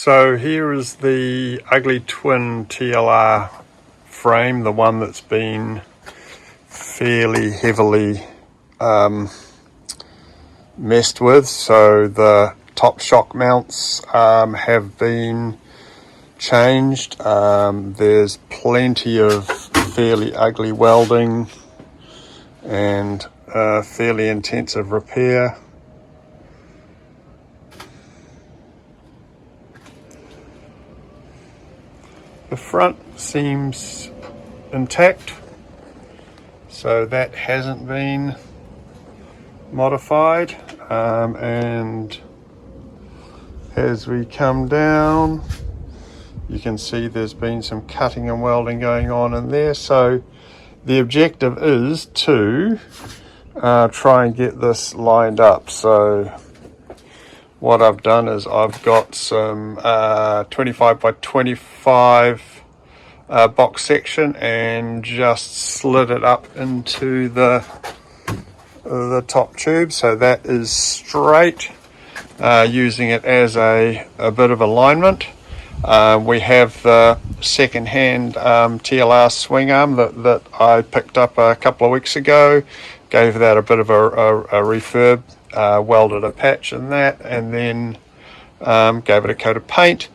So here is the ugly twin TLR frame, the one that's been fairly heavily messed with. So the top shock mounts have been changed. There's plenty of fairly ugly welding and fairly intensive repair. The front seems intact, so that hasn't been modified. And as we come down, you can see there's been some cutting and welding going on in there. So the objective is to try and get this lined up. So what I've done is I've got some 25 by 25 box section and just slid it up into the top tube, so that is straight, using it as a bit of alignment. We have the second-hand TLR swing arm that I picked up a couple of weeks ago, gave that a bit of a refurb, welded a patch in that, and then gave it a coat of paint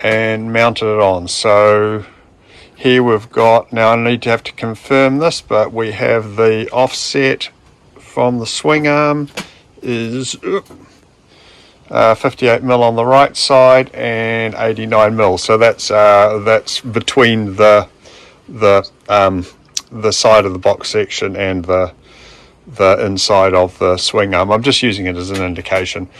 and mounted it on. So here we've got, now I need to have to confirm this, but we have the offset from the swing arm is 58mm on the right side and 89mm. So that's between the side of the box section and the inside of the swing arm. I'm just using it as an indication,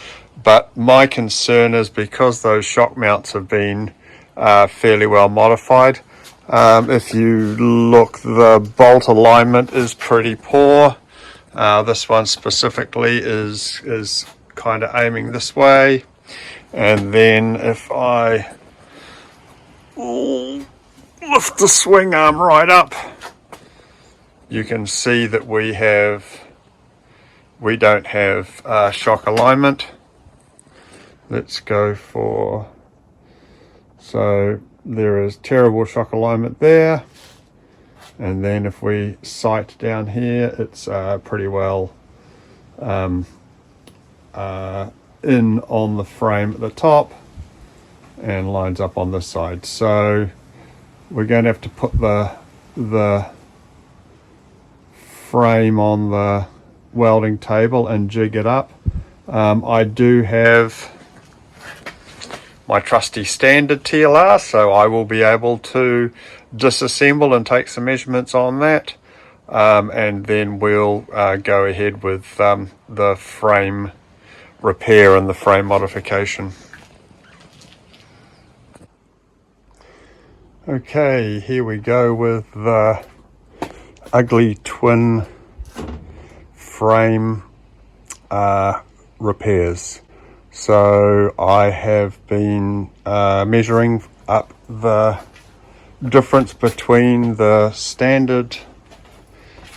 but my concern is because those shock mounts have been fairly well modified. If you look, the bolt alignment is pretty poor. This one specifically is kind of aiming this way, and then if I lift the swing arm right up, you can see that we don't have shock alignment. Let's go for, so there is terrible shock alignment there, and then if we sight down here, it's pretty well in on the frame at the top and lines up on this side. So we're going to have to put the frame on the welding table and jig it up. I do have my trusty standard TLR, so I will be able to disassemble and take some measurements on that, and then we'll go ahead with the frame repair and the frame modification. Okay, here we go with the ugly twin frame repairs. So I have been measuring up the difference between the standard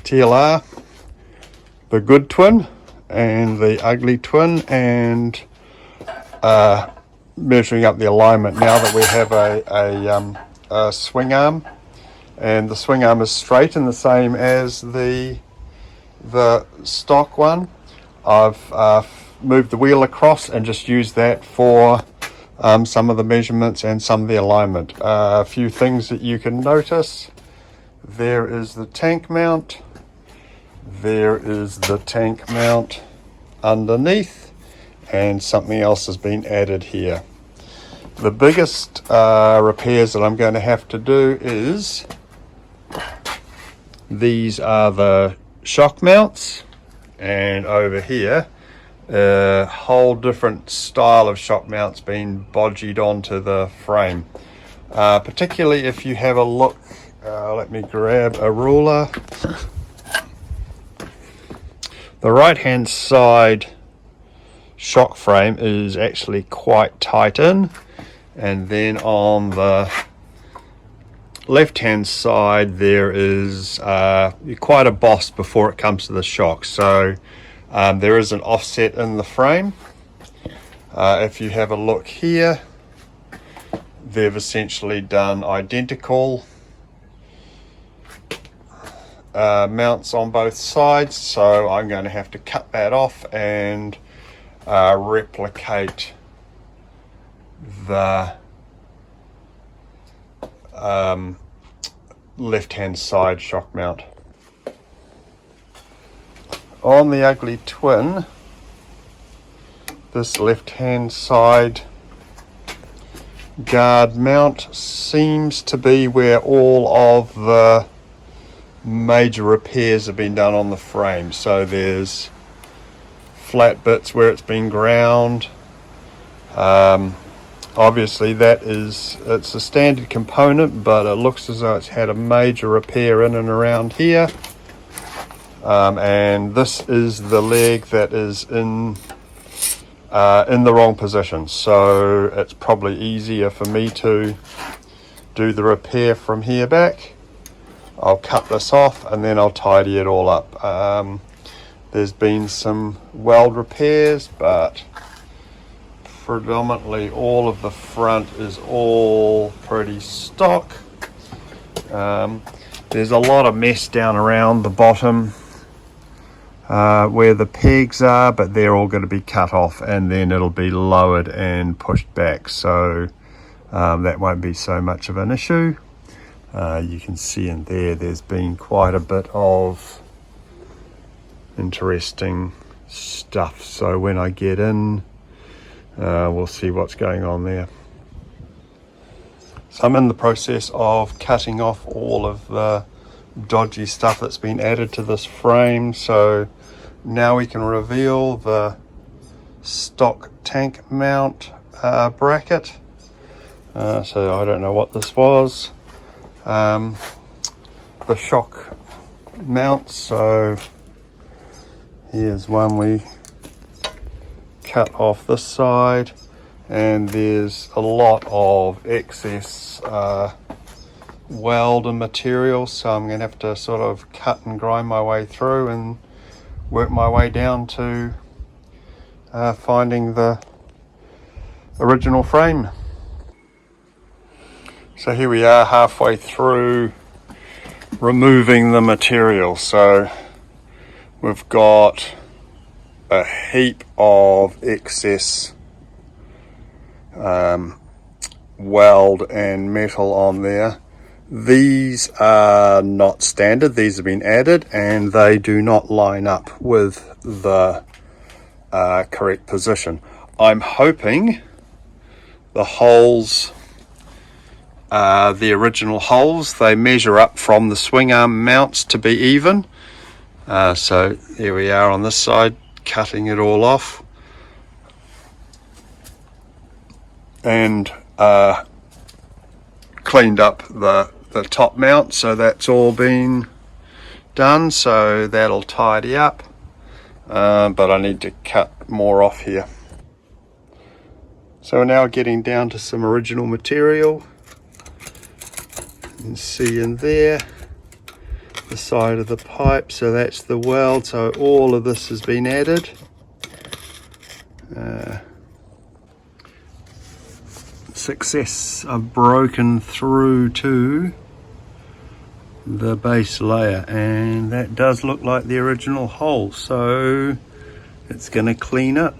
TLR, the good twin, and the ugly twin, and measuring up the alignment now that we have a swing arm, and the swing arm is straight and the same as the stock one. I've moved the wheel across and just used that for some of the measurements and some of the alignment. A few things that you can notice: there is the tank mount, there is the tank mount underneath, and something else has been added here. The biggest repairs that I'm going to have to do is, these are the shock mounts, and over here a whole different style of shock mounts being bodged onto the frame. Particularly if you have a look, let me grab a ruler. The right hand side shock frame is actually quite tight in, and then on the left hand side there is quite a boss before it comes to the shock. So there is an offset in the frame. If you have a look here, they've essentially done identical mounts on both sides, so I'm going to have to cut that off and replicate the left hand side shock mount. On the Ugly Twin, this left hand side guard mount seems to be where all of the major repairs have been done on the frame. So there's flat bits where it's been ground. Obviously it's a standard component, but it looks as though it's had a major repair in and around here. And this is the leg that is in the wrong position, so it's probably easier for me to do the repair from here back. I'll cut this off and then I'll tidy it all up. There's been some weld repairs, but predominantly all of the front is all pretty stock. There's a lot of mess down around the bottom where the pegs are, but they're all going to be cut off and then it'll be lowered and pushed back, so that won't be so much of an issue. You can see in there's been quite a bit of interesting stuff, so when I get in we'll see what's going on there. So I'm in the process of cutting off all of the dodgy stuff that's been added to this frame, so now we can reveal the stock tank mount bracket. So I don't know what this was. The shock mounts, so here's one we cut off this side, and there's a lot of excess weld and material, so I'm going to have to sort of cut and grind my way through and work my way down to finding the original frame. So here we are, halfway through removing the material. So we've got a heap of excess weld and metal on there. These are not standard, these have been added and they do not line up with the correct position. I'm hoping the holes, the original holes, they measure up from the swing arm mounts to be even. So here we are on this side, cutting it all off and cleaned up the top mount, so that's all been done, so that'll tidy up, but I need to cut more off here. So we're now getting down to some original material. You can see in there the side of the pipe, so that's the weld, so all of this has been added. Success, I've broken through to the base layer and that does look like the original hole, so it's going to clean up.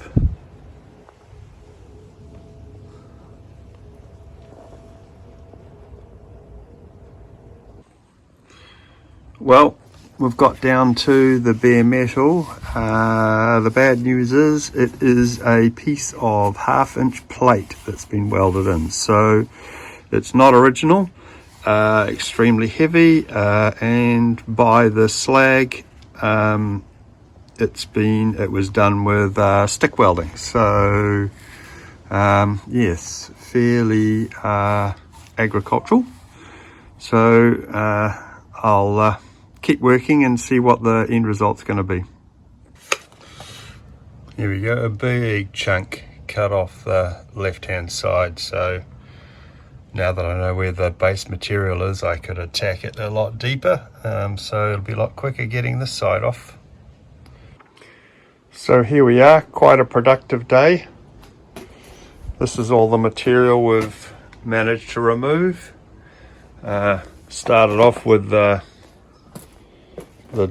Well, we've got down to the bare metal. The bad news is it is a piece of 1/2-inch plate that's been welded in, so it's not original, extremely heavy, and by the slag it was done with stick welding, so yes, fairly agricultural. So I'll keep working and see what the end result's going to be. Here we go, a big chunk cut off the left hand side, so now that I know where the base material is, I could attack it a lot deeper, so it'll be a lot quicker getting this side off. So here we are, quite a productive day. This is all the material we've managed to remove. Started off with the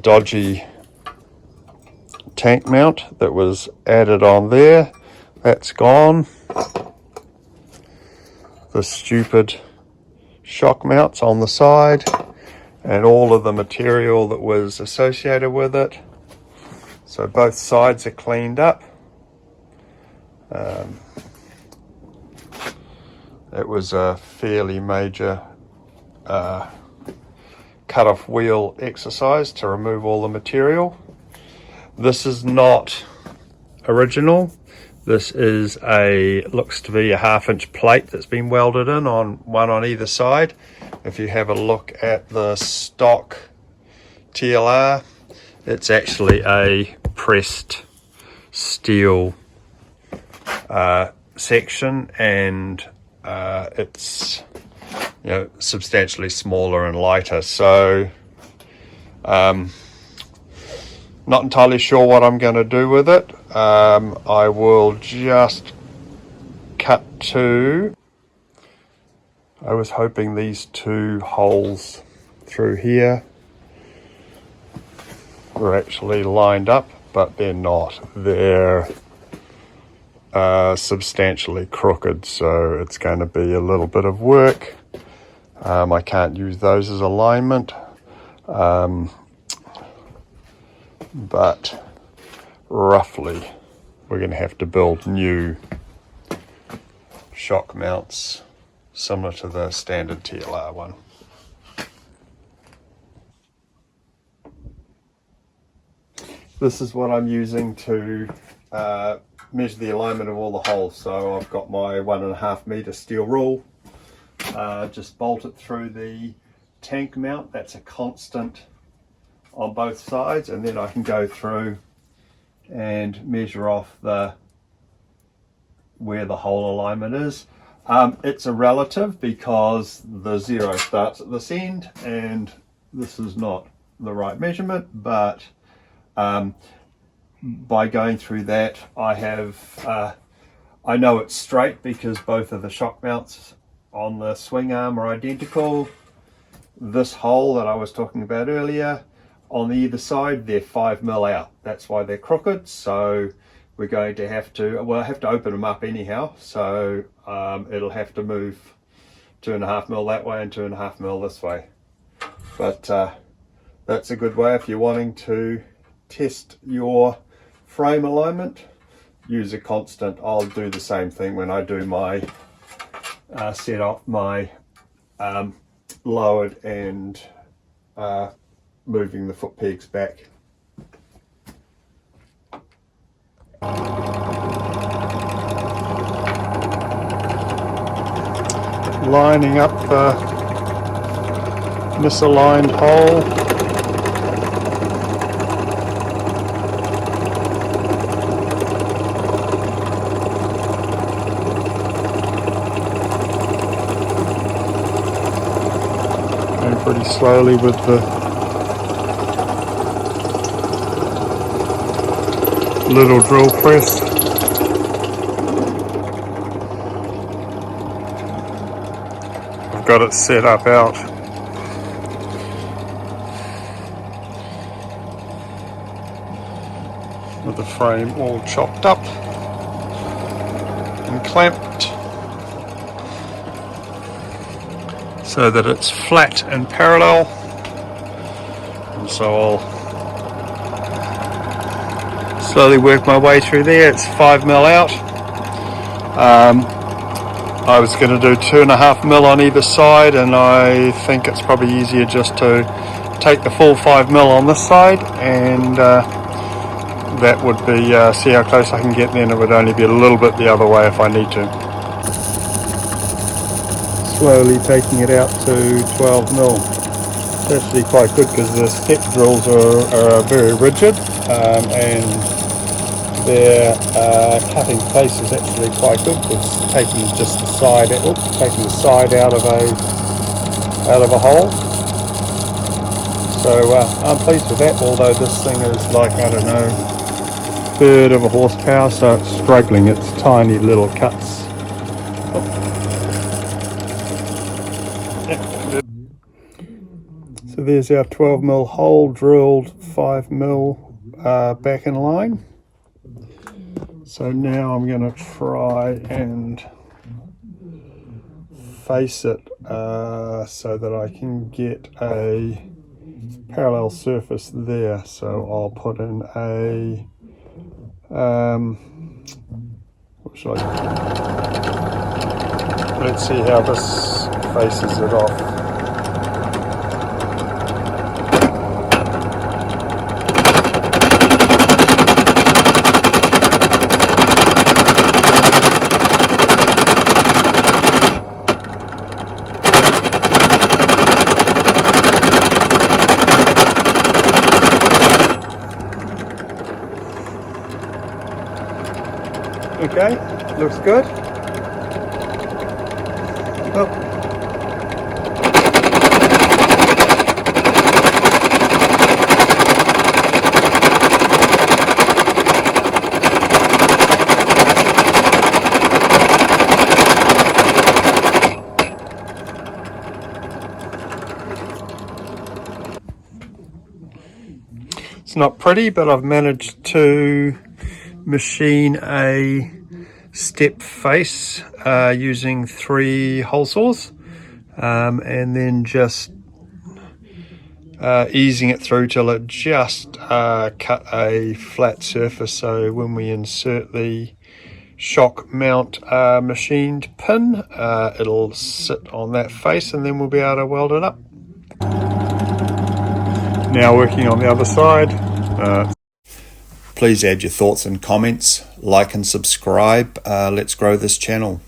dodgy tank mount that was added on there. That's gone. The stupid shock mounts on the side and all of the material that was associated with it. So both sides are cleaned up. It was a fairly major cut-off wheel exercise to remove all the material. This is not original. This is looks to be a 1/2-inch plate that's been welded in one on either side. If you have a look at the stock TLR, it's actually a pressed steel section, and it's substantially smaller and lighter. So not entirely sure what I'm going to do with it. I will just cut two. I was hoping these two holes through here were actually lined up, but they're not. They're substantially crooked, so it's going to be a little bit of work. I can't use those as alignment, but roughly we're going to have to build new shock mounts similar to the standard TLR one. This is what I'm using to measure the alignment of all the holes. So I've got my 1.5 meter steel rule, just bolt it through the tank mount. That's a constant on both sides, and then I can go through and measure off where the hole alignment is. It's a relative because the 0 starts at this end, and this is not the right measurement, but by going through that, I know it's straight because both of the shock mounts on the swing arm are identical. This hole that I was talking about earlier, on either side, they're 5 mil out. That's why they're crooked. So we're going to have to, well, I have to open them up anyhow. So it'll have to move 2.5 mil that way and 2.5 mil this way. But that's a good way if you're wanting to test your frame alignment. Use a constant. I'll do the same thing when I do my set up my lowered and moving the foot pegs back. Lining up the misaligned hole. Going pretty slowly with the little drill press. I've got it set up out. With the frame all chopped up and clamped so that it's flat and parallel. And so I'll slowly work my way through there. It's 5 mil out. I was going to do 2.5 mil on either side, and I think it's probably easier just to take the full 5 mil on this side, and that would be see how close I can get. Then it would only be a little bit the other way if I need to. Slowly taking it out to 12 mil. It's actually quite good because the step drills are very rigid, and their cutting pace is actually quite good. It's taking just the side, taking the side out of a hole. So I'm pleased with that. Although this thing is like, I don't know, 1/3 of a horsepower, so it's struggling. It's tiny little cuts. So there's our 12mm hole drilled, 5mm back in line. So now I'm going to try and face it so that I can get a parallel surface there. So I'll put in a what should I do? Let's see how this faces it off. Okay, looks good. Oh. It's not pretty, but I've managed to machine a step face using 3 hole saws, and then just easing it through till it just cut a flat surface, so when we insert the shock mount machined pin, it'll sit on that face and then we'll be able to weld it up. Now working on the other side. Please add your thoughts and comments, like and subscribe. Let's grow this channel.